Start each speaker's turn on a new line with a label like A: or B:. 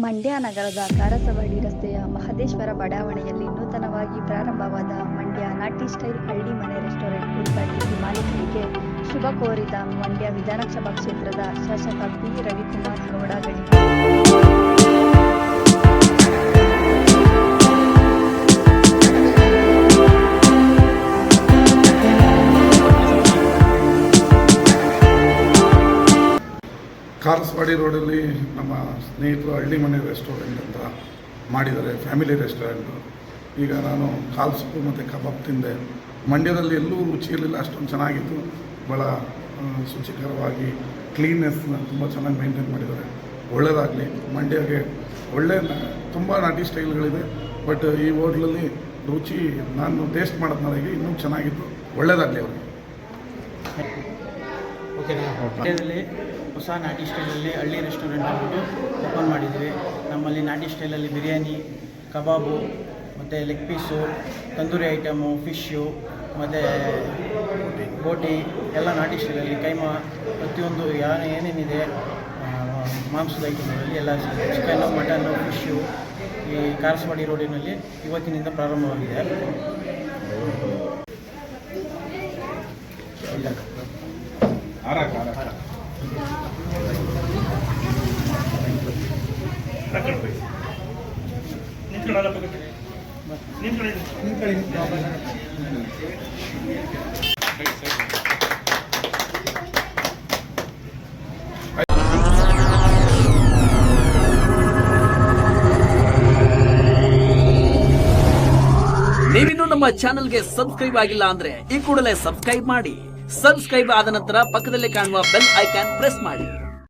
A: ಮಂಡ್ಯ ನಗರದ ಕಾರಸವಾಡಿ ರಸ್ತೆಯ ಮಹದೇಶ್ವರ ಬಡಾವಣೆಯಲ್ಲಿ ನೂತನವಾಗಿ ಪ್ರಾರಂಭವಾದ ಮಂಡ್ಯ ನಾಟಿ ಸ್ಟೈಲ್ ಹಳ್ಳಿ ಮನೆ ರೆಸ್ಟೋರೆಂಟ್ ಉದ್ಘಾಟಿಸಿ ಮಾಲೀಕರಿಗೆ ಶುಭ ಕೋರಿದ ಮಂಡ್ಯ ವಿಧಾನಸಭಾ ಕ್ಷೇತ್ರದ ಶಾಸಕ ಬಿ ರವಿಕುಮಾರ್ ಗೌಡಗಣಿ.
B: ಕಾರಸವಾಡಿ ರೋಡಲ್ಲಿ ನಮ್ಮ ಸ್ನೇಹಿತರು ಹಳ್ಳಿ ಮನೆ ರೆಸ್ಟೋರೆಂಟ್ ಅಂತ ಮಾಡಿದ್ದಾರೆ, ಫ್ಯಾಮಿಲಿ ರೆಸ್ಟೋರೆಂಟು. ಈಗ ನಾನು ಕಾಲು ಸೊಪ್ಪು ಮತ್ತು ಕಬಾಬ್ ತಿಂದೆ. ಮಂಡ್ಯದಲ್ಲಿ ಎಲ್ಲೂ ರುಚಿ ಇರಲಿಲ್ಲ, ಅಷ್ಟೊಂದು ಚೆನ್ನಾಗಿತ್ತು. ಭಾಳ ಶುಚಿಕರವಾಗಿ ಕ್ಲೀನ್ನೆಸ್ನ ತುಂಬ ಚೆನ್ನಾಗಿ ಮೇಂಟೈನ್ ಮಾಡಿದ್ದಾರೆ. ಒಳ್ಳೆಯದಾಗಲಿ ಮಂಡ್ಯಗೆ. ತುಂಬ ನಾಟಿ ಸ್ಟೈಲ್ಗಳಿದೆ, ಬಟ್ ಈ ಹೋಟ್ಲಲ್ಲಿ ರುಚಿ ನಾನು ಟೇಸ್ಟ್ ಮಾಡೋದು ನನಗೆ ಇನ್ನೂ ಚೆನ್ನಾಗಿತ್ತು. ಒಳ್ಳೆಯದಾಗಲಿ ಅವ್ರಿಗೆ.
C: ಮಂಡ್ಯದಲ್ಲಿ ಹೊಸ ನಾಟಿ ಸ್ಟೈಲಲ್ಲಿ ಹಳ್ಳಿ ರೆಸ್ಟೋರೆಂಟ್ ಅಂದ್ಬಿಟ್ಟು ಓಪನ್ ಮಾಡಿದ್ವಿ. ನಮ್ಮಲ್ಲಿ ನಾಟಿ ಸ್ಟೈಲಲ್ಲಿ ಬಿರಿಯಾನಿ, ಕಬಾಬು ಮತ್ತು leg piece, tandoori item, fish ಮತ್ತು ಬೋಟಿ ಎಲ್ಲ ನಾಟಿ ಸ್ಟೈಲಲ್ಲಿ, ಕೈಮಾ, ಪ್ರತಿಯೊಂದು ಏನೇನಿದೆ ಮಾಂಸದ ಐಟಮ್ಗಳಲ್ಲಿ ಎಲ್ಲ ಚಿಕನ್ನು, ಮಟನ್ನು, ಫಿಶ್ಶು ಈ ಕಾರಸವಾಡಿ ರೋಡಿನಲ್ಲಿ ಇವತ್ತಿನಿಂದ ಪ್ರಾರಂಭವಾಗಿದೆ.
D: ನೀವಿನ್ನೂ ನಮ್ಮ ಚಾನೆಲ್ಗೆ ಸಬ್ಸ್ಕ್ರೈಬ್ ಆಗಿಲ್ಲ ಅಂದ್ರೆ ಈ ಕೂಡಲೇ ಸಬ್ಸ್ಕ್ರೈಬ್ ಮಾಡಿ. ಸಬ್ಸ್ಕ್ರೈಬ್ ಆದ ನಂತರ ಪಕ್ಕದಲ್ಲಿ ಕಾಣುವ ಬೆಲ್ ಐಕಾನ್ ಪ್ರೆಸ್ ಮಾಡಿ.